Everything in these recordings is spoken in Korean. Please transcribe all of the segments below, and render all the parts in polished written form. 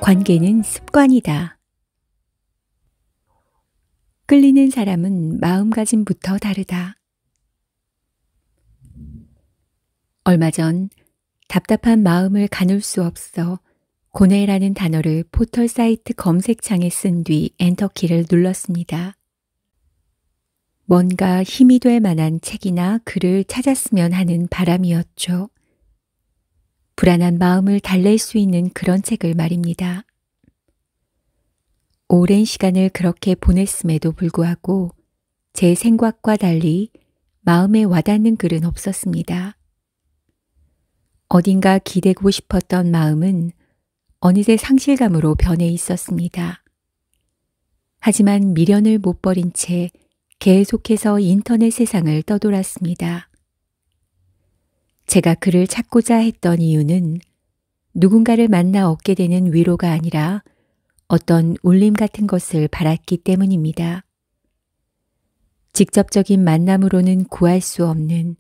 관계는 습관이다. 끌리는 사람은 마음가짐부터 다르다. 얼마 전 답답한 마음을 가눌 수 없어 고뇌라는 단어를 포털 사이트 검색창에 쓴 뒤 엔터키를 눌렀습니다. 뭔가 힘이 될 만한 책이나 글을 찾았으면 하는 바람이었죠. 불안한 마음을 달랠 수 있는 그런 책을 말입니다. 오랜 시간을 그렇게 보냈음에도 불구하고 제 생각과 달리 마음에 와닿는 글은 없었습니다. 어딘가 기대고 싶었던 마음은 어느새 상실감으로 변해 있었습니다. 하지만 미련을 못 버린 채 계속해서 인터넷 세상을 떠돌았습니다. 제가 그를 찾고자 했던 이유는 누군가를 만나 얻게 되는 위로가 아니라 어떤 울림 같은 것을 바랐기 때문입니다. 직접적인 만남으로는 구할 수 없는,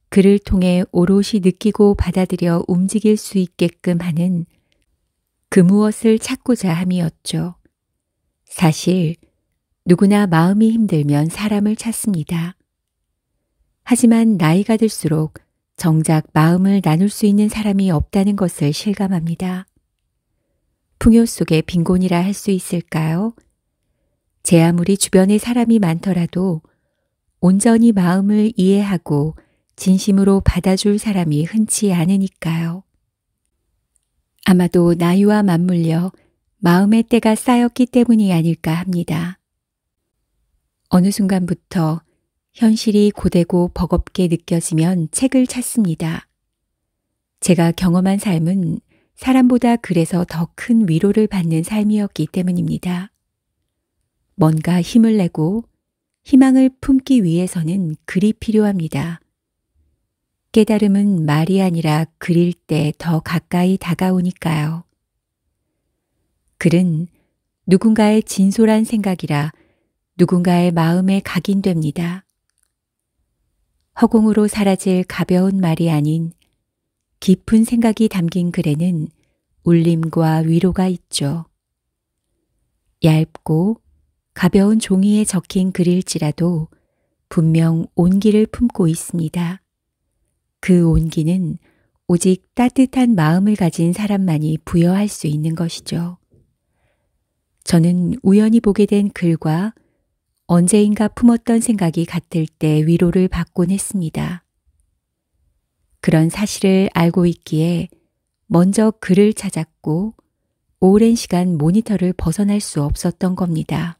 그를 통해 오롯이 느끼고 받아들여 움직일 수 있게끔 하는 그 무엇을 찾고자 함이었죠. 사실 누구나 마음이 힘들면 사람을 찾습니다. 하지만 나이가 들수록 정작 마음을 나눌 수 있는 사람이 없다는 것을 실감합니다. 풍요 속의 빈곤이라 할 수 있을까요? 제 아무리 주변에 사람이 많더라도 온전히 마음을 이해하고 진심으로 받아줄 사람이 흔치 않으니까요. 아마도 나이와 맞물려 마음의 때가 쌓였기 때문이 아닐까 합니다. 어느 순간부터 현실이 고되고 버겁게 느껴지면 책을 찾습니다. 제가 경험한 삶은 사람보다 그래서 더 큰 위로를 받는 삶이었기 때문입니다. 뭔가 힘을 내고 희망을 품기 위해서는 글이 필요합니다. 깨달음은 말이 아니라 글일 때 더 가까이 다가오니까요. 글은 누군가의 진솔한 생각이라 누군가의 마음에 각인됩니다. 허공으로 사라질 가벼운 말이 아닌 깊은 생각이 담긴 글에는 울림과 위로가 있죠. 얇고 가벼운 종이에 적힌 글일지라도 분명 온기를 품고 있습니다. 그 온기는 오직 따뜻한 마음을 가진 사람만이 부여할 수 있는 것이죠. 저는 우연히 보게 된 글과 언제인가 품었던 생각이 같을 때 위로를 받곤 했습니다. 그런 사실을 알고 있기에 먼저 글을 찾았고 오랜 시간 모니터를 벗어날 수 없었던 겁니다.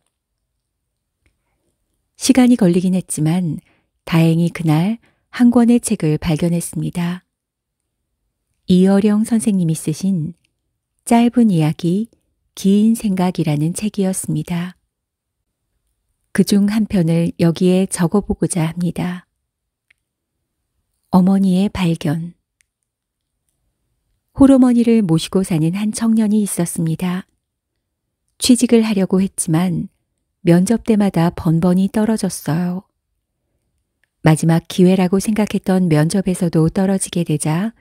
시간이 걸리긴 했지만 다행히 그날 한 권의 책을 발견했습니다. 이어령 선생님이 쓰신 짧은 이야기, 긴 생각이라는 책이었습니다. 그중 한 편을 여기에 적어보고자 합니다. 어머니의 발견. 홀어머니를 모시고 사는 한 청년이 있었습니다. 취직을 하려고 했지만 면접 때마다 번번이 떨어졌어요. 마지막 기회라고 생각했던 면접에서도 떨어지게 되자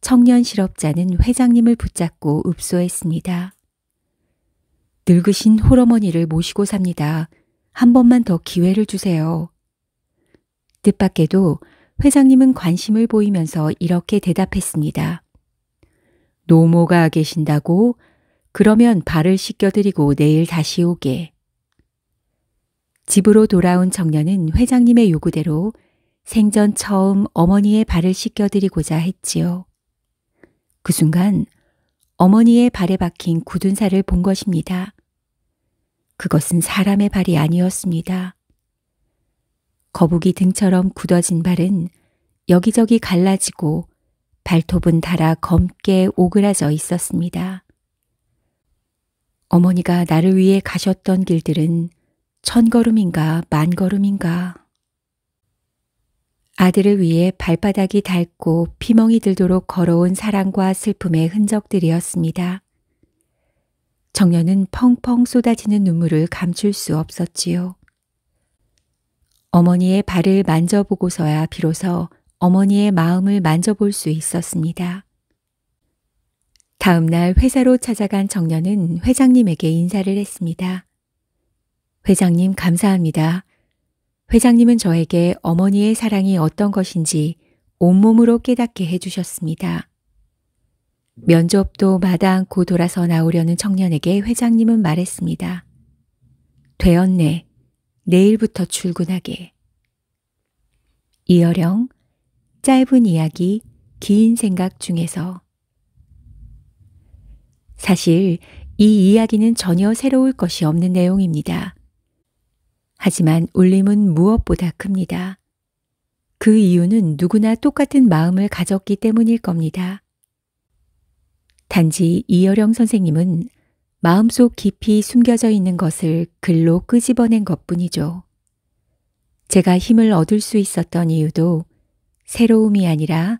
청년 실업자는 회장님을 붙잡고 읍소했습니다. 늙으신 홀어머니를 모시고 삽니다. 한 번만 더 기회를 주세요. 뜻밖에도 회장님은 관심을 보이면서 이렇게 대답했습니다. 노모가 계신다고? 그러면 발을 씻겨드리고 내일 다시 오게. 집으로 돌아온 청년은 회장님의 요구대로 생전 처음 어머니의 발을 씻겨드리고자 했지요. 그 순간 어머니의 발에 박힌 굳은 살을 본 것입니다. 그것은 사람의 발이 아니었습니다. 거북이 등처럼 굳어진 발은 여기저기 갈라지고 발톱은 닳아 검게 오그라져 있었습니다. 어머니가 나를 위해 가셨던 길들은 1000걸음인가 10,000걸음인가. 아들을 위해 발바닥이 닳고 피멍이 들도록 걸어온 사랑과 슬픔의 흔적들이었습니다. 청년은 펑펑 쏟아지는 눈물을 감출 수 없었지요. 어머니의 발을 만져보고서야 비로소 어머니의 마음을 만져볼 수 있었습니다. 다음 날 회사로 찾아간 청년은 회장님에게 인사를 했습니다. 회장님 감사합니다. 회장님은 저에게 어머니의 사랑이 어떤 것인지 온몸으로 깨닫게 해주셨습니다. 면접도 마다 않고 돌아서 나오려는 청년에게 회장님은 말했습니다. 되었네. 내일부터 출근하게. 이어령, 짧은 이야기, 긴 생각 중에서. 사실 이 이야기는 전혀 새로울 것이 없는 내용입니다. 하지만 울림은 무엇보다 큽니다. 그 이유는 누구나 똑같은 마음을 가졌기 때문일 겁니다. 단지 이어령 선생님은 마음속 깊이 숨겨져 있는 것을 글로 끄집어낸 것뿐이죠. 제가 힘을 얻을 수 있었던 이유도 새로움이 아니라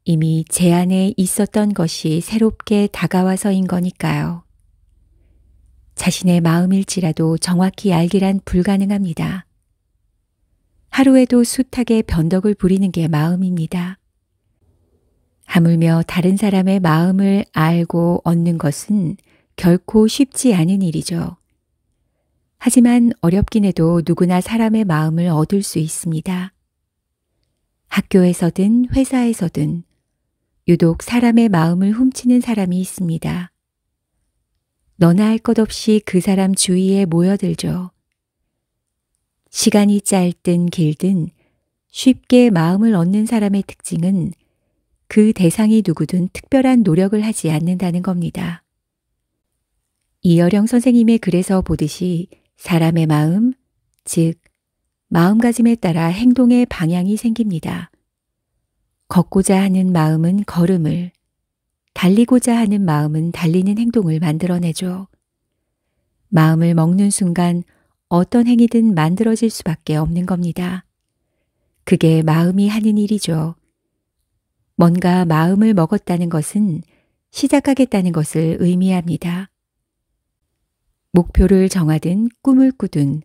이미 제 안에 있었던 것이 새롭게 다가와서인 거니까요. 자신의 마음일지라도 정확히 알기란 불가능합니다. 하루에도 숱하게 변덕을 부리는 게 마음입니다. 하물며 다른 사람의 마음을 알고 얻는 것은 결코 쉽지 않은 일이죠. 하지만 어렵긴 해도 누구나 사람의 마음을 얻을 수 있습니다. 학교에서든 회사에서든 유독 사람의 마음을 훔치는 사람이 있습니다. 너나 할 것 없이 그 사람 주위에 모여들죠. 시간이 짧든 길든 쉽게 마음을 얻는 사람의 특징은 그 대상이 누구든 특별한 노력을 하지 않는다는 겁니다. 이어령 선생님의 글에서 보듯이 사람의 마음, 즉 마음가짐에 따라 행동의 방향이 생깁니다. 걷고자 하는 마음은 걸음을, 달리고자 하는 마음은 달리는 행동을 만들어내죠. 마음을 먹는 순간 어떤 행위든 만들어질 수밖에 없는 겁니다. 그게 마음이 하는 일이죠. 뭔가 마음을 먹었다는 것은 시작하겠다는 것을 의미합니다. 목표를 정하든 꿈을 꾸든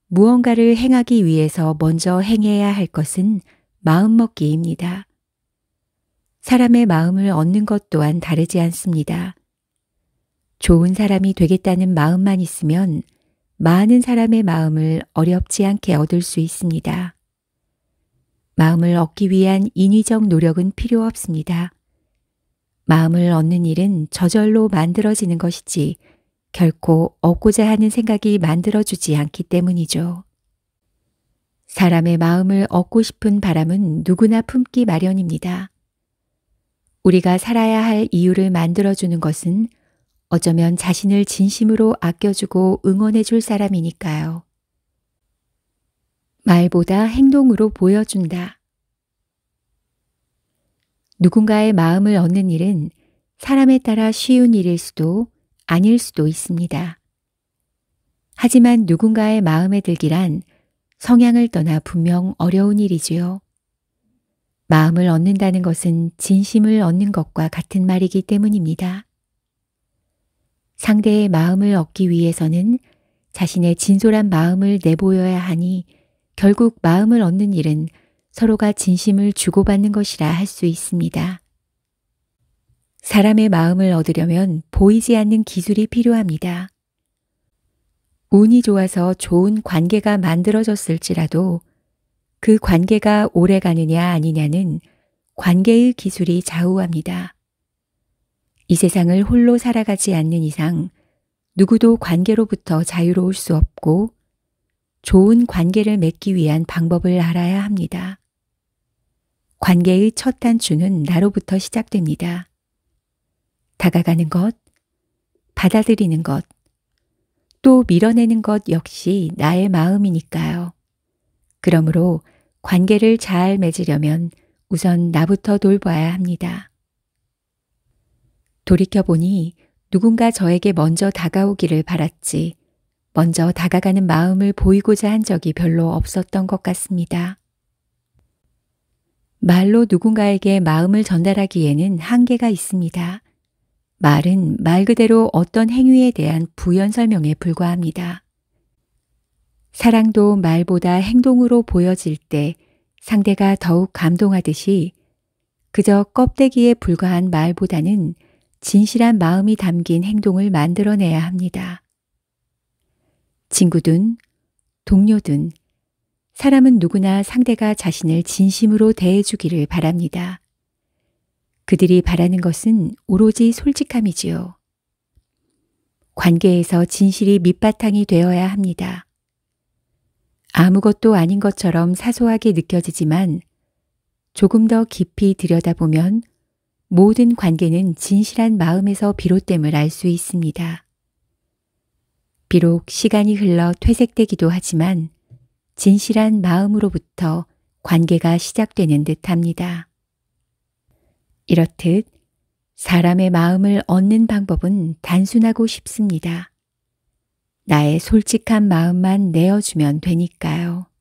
무언가를 행하기 위해서 먼저 행해야 할 것은 마음먹기입니다. 사람의 마음을 얻는 것 또한 다르지 않습니다. 좋은 사람이 되겠다는 마음만 있으면 많은 사람의 마음을 어렵지 않게 얻을 수 있습니다. 마음을 얻기 위한 인위적 노력은 필요 없습니다. 마음을 얻는 일은 저절로 만들어지는 것이지 결코 얻고자 하는 생각이 만들어주지 않기 때문이죠. 사람의 마음을 얻고 싶은 바람은 누구나 품기 마련입니다. 우리가 살아야 할 이유를 만들어주는 것은 어쩌면 자신을 진심으로 아껴주고 응원해줄 사람이니까요. 말보다 행동으로 보여준다. 누군가의 마음을 얻는 일은 사람에 따라 쉬운 일일 수도 아닐 수도 있습니다. 하지만 누군가의 마음에 들기란 성향을 떠나 분명 어려운 일이지요. 마음을 얻는다는 것은 진심을 얻는 것과 같은 말이기 때문입니다. 상대의 마음을 얻기 위해서는 자신의 진솔한 마음을 내보여야 하니 결국 마음을 얻는 일은 서로가 진심을 주고받는 것이라 할 수 있습니다. 사람의 마음을 얻으려면 보이지 않는 기술이 필요합니다. 운이 좋아서 좋은 관계가 만들어졌을지라도 그 관계가 오래 가느냐 아니냐는 관계의 기술이 좌우합니다. 이 세상을 홀로 살아가지 않는 이상 누구도 관계로부터 자유로울 수 없고 좋은 관계를 맺기 위한 방법을 알아야 합니다. 관계의 첫 단추는 나로부터 시작됩니다. 다가가는 것, 받아들이는 것, 또 밀어내는 것 역시 나의 마음이니까요. 그러므로 관계를 잘 맺으려면 우선 나부터 돌봐야 합니다. 돌이켜보니 누군가 저에게 먼저 다가오기를 바랐지 먼저 다가가는 마음을 보이고자 한 적이 별로 없었던 것 같습니다. 말로 누군가에게 마음을 전달하기에는 한계가 있습니다. 말은 말 그대로 어떤 행위에 대한 부연 설명에 불과합니다. 사랑도 말보다 행동으로 보여질 때 상대가 더욱 감동하듯이 그저 껍데기에 불과한 말보다는 진실한 마음이 담긴 행동을 만들어내야 합니다. 친구든 동료든 사람은 누구나 상대가 자신을 진심으로 대해주기를 바랍니다. 그들이 바라는 것은 오로지 솔직함이지요. 관계에서 진실이 밑바탕이 되어야 합니다. 아무것도 아닌 것처럼 사소하게 느껴지지만 조금 더 깊이 들여다보면 모든 관계는 진실한 마음에서 비롯됨을 알 수 있습니다. 비록 시간이 흘러 퇴색되기도 하지만 진실한 마음으로부터 관계가 시작되는 듯합니다. 이렇듯 사람의 마음을 얻는 방법은 단순하고 쉽습니다. 나의 솔직한 마음만 내어주면 되니까요.